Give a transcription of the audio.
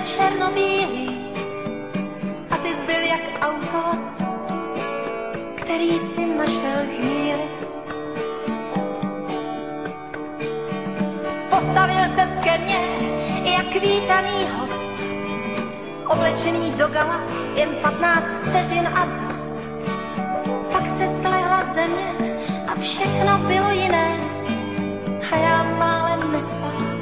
černobílý a ty zbyl jak autor, který si našel chvíli. Postavil ses ke mně jak vítaný host, oblečený do gala jen 15 vteřin a dost. Pak se slehla země a všechno bylo jiné a já málem nespal.